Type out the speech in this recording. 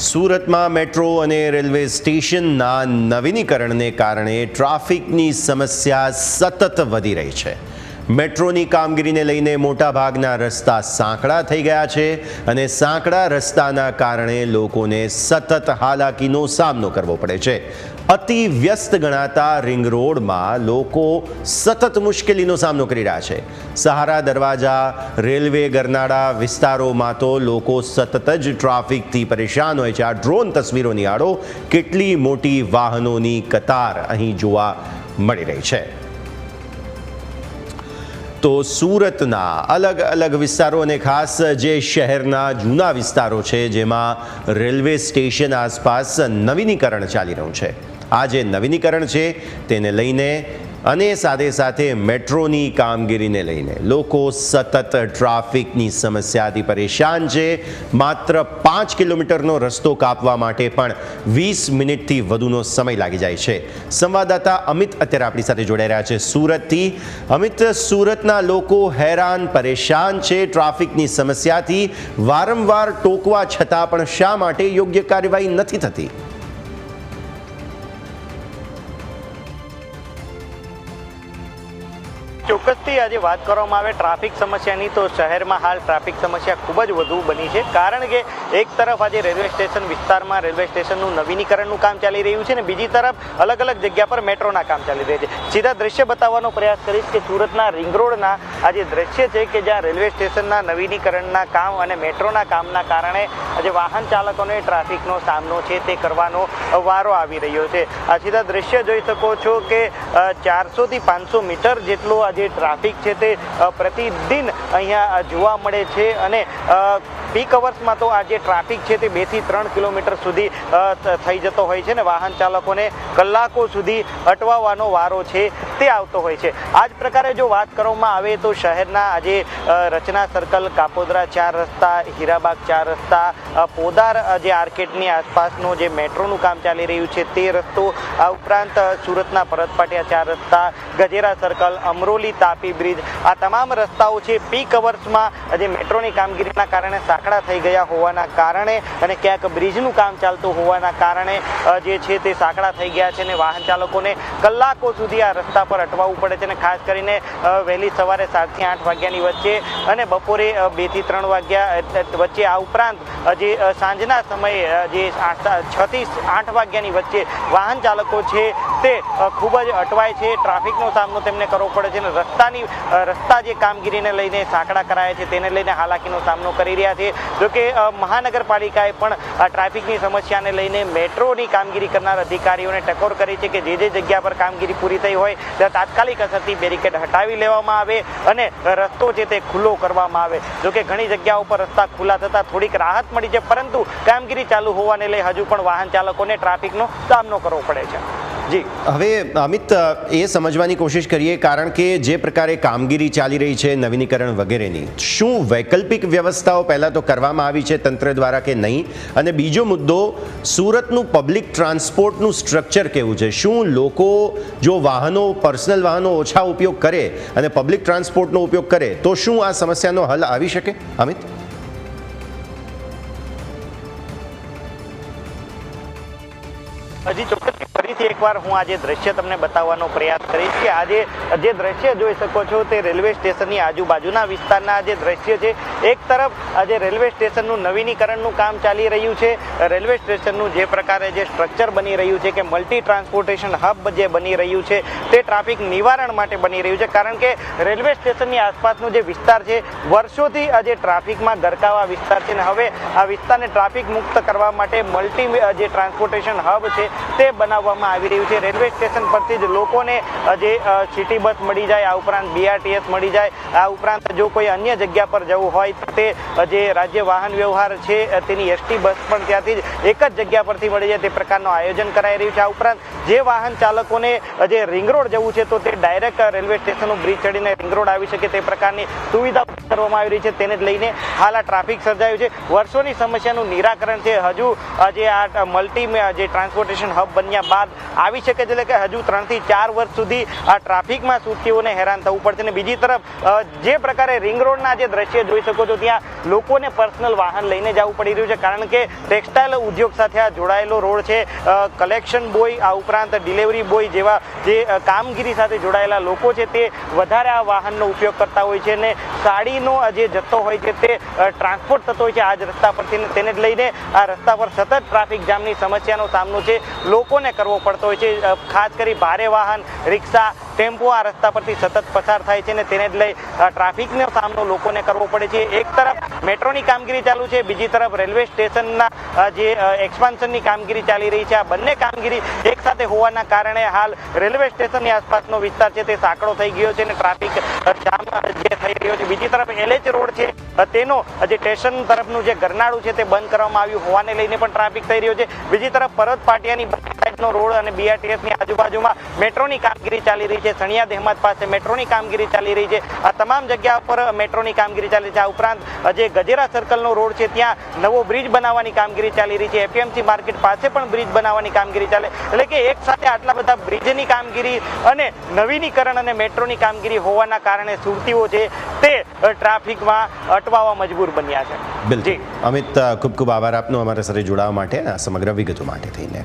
સુરતમાં મેટ્રો અને રેલવે સ્ટેશનના નવીનીકરણને કારણે ટ્રાફિકની સમસ્યા સતત વધી રહી છે. મેટ્રોની કામગીરીને લઈને મોટાભાગના રસ્તા સાંકડા થઈ ગયા છે અને સાંકડા રસ્તાના કારણે લોકોને સતત હાલાકીનો સામનો કરવો પડે છે. અતિ વ્યસ્ત ગણાતા રિંગ રોડમાં લોકો સતત મુશ્કેલીનો સામનો કરી રહ્યા છે. સહારા દરવાજા, રેલવે ગરનાળા વિસ્તારોમાં તો લોકો સતત જ ટ્રાફિકથી પરેશાન હોય છે. આ ડ્રોન તસવીરો નિહાળો, કેટલી મોટી વાહનોની કતાર અહીં જોવા મળી રહી છે. તો સુરતના અલગ અલગ વિસ્તારો અને ખાસ જે શહેરના જૂના વિસ્તારો છે જેમાં રેલવે સ્ટેશન આસપાસ નવીનીકરણ ચાલી રહ્યું છે. આ જે નવીનીકરણ છે તેને લઈને અને સાથે સાથે મેટ્રોની કામગીરીને લઈને લોકો સતત ટ્રાફિકની સમસ્યાથી પરેશાન છે. માત્ર 5 કિલોમીટરનો રસ્તો કાપવા માટે પણ 20 મિનિટથી વધુનો સમય લાગી જાય છે. સંવાદદાતા અમિત અત્યારે આપણી સાથે જોડાઈ રહ્યા છે સુરતથી. અમિત, સુરતના લોકો હેરાન પરેશાન છે ટ્રાફિકની સમસ્યાથી. વારંવાર ટોકવા છતાં પણ શા માટે યોગ્ય કાર્યવાહી નથી થતી? ચોક્કસથી આજે વાત કરવામાં આવે ટ્રાફિક સમસ્યાની તો શહેરમાં હાલ ટ્રાફિક સમસ્યા ખૂબ જ વધુ બની છે. કારણ કે એક તરફ આજે રેલવે સ્ટેશન વિસ્તારમાં રેલવે સ્ટેશનનું નવીનીકરણનું કામ ચાલી રહ્યું છે અને બીજી તરફ અલગ અલગ જગ્યા પર મેટ્રોના કામ ચાલી રહ્યા છે. સીધા દ્રશ્ય બતાવવાનો પ્રયાસ કરીશ કે સુરતના રિંગ રોડના આ જે દ્રશ્ય છે કે જ્યાં રેલવે સ્ટેશનના નવીનીકરણના કામ અને મેટ્રોના કામના કારણે આજે વાહન ચાલકોને ટ્રાફિકનો સામનો છે તે કરવાનો વારો આવી રહ્યો છે. આ સીધા દ્રશ્ય જોઈ શકો છો કે 400 થી 500 મીટર જેટલો જે ટ્રાફિક છે તે પ્રતિદિન અહીંયા જોવા મળે છે અને પીક અવર્સમાં તો આ જે ટ્રાફિક છે તે 2 થી 3 કિલોમીટર સુધી થઈ જતો હોય છે ને વાહન ચાલકોને કલાકો સુધી અટવાવાનો વારો છે તે આવતો હોય છે. આ જ પ્રકારે જો વાત કરવામાં આવે તો શહેરના આજે રચના સર્કલ, કાપોદ્રા 4 રસ્તા, હીરાબાગ 4 રસ્તા, પોદાર જે આર્કેડની આસપાસનો જે મેટ્રોનું કામ ચાલી રહ્યું છે તે રસ્તો, આ ઉપરાંત સુરતના પરતપાટિયા 4 રસ્તા, ગજેરા સર્કલ, અમરોલી તાપી બ્રિજ, આ તમામ રસ્તાઓ છે પીક અવર્સમાં આજે મેટ્રોની કામગીરીના કારણે સાંકડા થઈ ગયા હોવાના કારણે અને ક્યાંક બ્રિજનું કામ ચાલતું હોવાના કારણે જે છે તે સાંકડા થઈ ગયા છે અને વાહન ચાલકોને કલાકો સુધી આ રસ્તા પર અટવાવું પડે છે. અને ખાસ કરીને વહેલી સવારે 7 થી 8 વાગ્યાની વચ્ચે અને બપોરે 2 થી 3 વાગ્યા વચ્ચે, આ ઉપરાંત જે સાંજના સમયે જે 6 થી 8 વાગ્યાની વચ્ચે વાહન ચાલકો છે તે ખૂબ જ અટવાય છે. ટ્રાફિકનો સામનો તેમને કરવો પડે છે અને રસ્તા જે કામગીરીને લઈને સાંકડા કરાયા છે તેને લઈને હાલાકીનો સામનો કરી રહ્યા છે. જોકે મહાનગરપાલિકાએ પણ આ ટ્રાફિકની સમસ્યાને લઈને મેટ્રોની કામગીરી કરનાર અધિકારીઓને ટકોર કરી છે કે જે જગ્યા પર કામગીરી પૂરી થઈ હોય ત્યાં તાત્કાલિક અસરથી બેરિકેડ હટાવી લેવામાં આવે અને રસ્તો છે તે ખુલ્લો કરવામાં આવે. જોકે ઘણી જગ્યાઓ પર રસ્તા ખુલ્લા થતાં થોડીક રાહત મળી છે, પરંતુ કામગીરી ચાલુ હોવાને લઈ હજુ પણ વાહન ચાલકોને ટ્રાફિકનો સામનો કરવો પડે છે. જી, હવે અમિત, એ સમજવાની કોશિશ કરીએ, કારણ કે જે પ્રકારે કામગીરી ચાલી રહી છે નવીનીકરણ વગેરેની, શું વૈકલ્પિક વ્યવસ્થાઓ પહેલાં તો કરવામાં આવી છે તંત્ર દ્વારા કે નહીં? અને બીજો મુદ્દો, સુરતનું પબ્લિક ટ્રાન્સપોર્ટનું સ્ટ્રક્ચર કેવું છે? શું લોકો જો પર્સનલ વાહનો ઓછા ઉપયોગ કરે અને પબ્લિક ટ્રાન્સપોર્ટનો ઉપયોગ કરે તો શું આ સમસ્યાનો હલ આવી શકે? અમિત, હજી ચોક્કસ ફરીથી એકવાર હું આજે દ્રશ્ય તમને બતાવવાનો પ્રયાસ કરીશ કે આજે જે દ્રશ્ય જોઈ શકો છો તે રેલવે સ્ટેશનની આજુબાજુના વિસ્તારના જે દ્રશ્ય છે. એક તરફ આજે રેલવે સ્ટેશનનું નવીનીકરણનું કામ ચાલી રહ્યું છે. રેલવે સ્ટેશનનું જે પ્રકારે જે સ્ટ્રક્ચર બની રહ્યું છે કે મલ્ટી ટ્રાન્સપોર્ટેશન હબ જે બની રહ્યું છે તે ટ્રાફિક નિવારણ માટે બની રહ્યું છે. કારણ કે રેલવે સ્ટેશનની આસપાસનો જે વિસ્તાર છે વર્ષોથી આજે ટ્રાફિકમાં ગરકાવા વિસ્તાર છે અને હવે આ વિસ્તારને ટ્રાફિક મુક્ત કરવા માટે મલ્ટી જે ટ્રાન્સપોર્ટેશન હબ છે તે બનાવવામાં આવી રહ્યું છે. રેલવે સ્ટેશન પરથી જ લોકોને જે સિટી બસ મળી જાય, આ ઉપરાંત BRTS મળી જાય, આ ઉપરાંત જો કોઈ અન્ય જગ્યા પર જવું હોય તે જે રાજ્ય વાહન વ્યવહાર છે તેની ST બસ પણ ત્યાંથી જ એક જ જગ્યા પરથી મળી જાય તે પ્રકારનું આયોજન કરાઈ રહ્યું છે. આ ઉપરાંત જે વાહન ચાલકોને જે રિંગ રોડ જવું છે તો તે ડાયરેક્ટ રેલવે સ્ટેશનનું બ્રિજ ચડીને રિંગ રોડ આવી શકે તે પ્રકારની સુવિધા કરવામાં આવી રહી છે. તેને જ લઈને હાલ આ ટ્રાફિક સર્જાયું છે. વર્ષોની સમસ્યાનું નિરાકરણ છે. હજુ જે આ મલ્ટી જે ટ્રાન્સપોર્ટેશન સ્ટેશન હબ બન્યા બાદ આવી શકે છે, એટલે કે હજુ 3 થી 4 વર્ષ સુધી આ ટ્રાફિકમાં સુરતીઓને હેરાન થવું પડશે. અને બીજી તરફ જે પ્રકારે રિંગ રોડના જે દ્રશ્ય જોઈ શકો છો, ત્યાં લોકોને પર્સનલ વાહન લઈને જવું પડી રહ્યું છે, કારણ કે ટેક્સટાઇલ ઉદ્યોગ સાથે આ જોડાયેલો રોડ છે. કલેક્શન બોય, આ ઉપરાંત ડિલિવરી બોય જેવા જે કામગીરી સાથે જોડાયેલા લોકો છે તે વધારે આ વાહનનો ઉપયોગ કરતા હોય છે, અને સાડીનો જે જથ્થો હોય છે તે ટ્રાન્સપોર્ટ થતો હોય છે આ જ રસ્તા પરથી. તેને જ લઈને આ રસ્તા પર સતત ટ્રાફિક જામની સમસ્યાનો સામનો છે લોકોને કરવો પડતો હોય છે. ખાસ કરી ભારે વાહન, રિક્ષા, ટેમ્પો આ રસ્તા પરથી સતત પસાર થાય છે, અને તેને જ લઈ ટ્રાફિકનો સામનો લોકોને કરવો પડે છે. એક તરફ મેટ્રોની કામગીરી ચાલુ છે, બીજી તરફ રેલવે સ્ટેશનના જે એક્સપાન્શનની કામગીરી ચાલી રહી છે. આ બંને કામગીરી એક સાથે હોવાના કારણે હાલ રેલવે સ્ટેશનની આસપાસનો વિસ્તાર છે તે સાંકડો થઈ ગયો છે અને ટ્રાફિક જામ જે થઈ રહ્યો છે. બીજી તરફ LH રોડ છે તેનો જે સ્ટેશન તરફનું જે ગરનાળું છે તે બંધ કરવામાં આવ્યું હોવાને લઈને પણ ટ્રાફિક થઈ રહ્યો છે. બીજી તરફ પરત પાટિયાની સાઈડનો રોડ અને BRTSની આજુબાજુમાં મેટ્રોની કામગીરી ચાલી રહી છે. સણિયા દહેમાત પાસે મેટ્રોની કામગીરી ચાલી રહી છે. આ તમામ જગ્યા પર મેટ્રોની કામગીરી ચાલી છે. આ ઉપરાંત જે ગજેરા સર્કલનો રોડ છે ત્યાં નવો બ્રિજ બનાવવાની કામગીરી ચાલી રહી છે. APMC માર્કેટ પાસે પણ બ્રિજ બનાવવાની કામગીરી ચાલે, એટલે કે એક સાથે આટલા બધા બ્રિજની કામગીરી અને નવીનીકરણ અને મેટ્રોની કામગીરી હોવાના કારણે સુરતીઓ છે તે ટ્રાફિકમાં અટવાવા મજબૂર બન્યા છે. બિલકુલ અમિત, ખૂબ ખૂબ આભાર આપનો અમારા સાથે જોડાવા માટે અને આ સમગ્ર વિગતો માટે થઈને.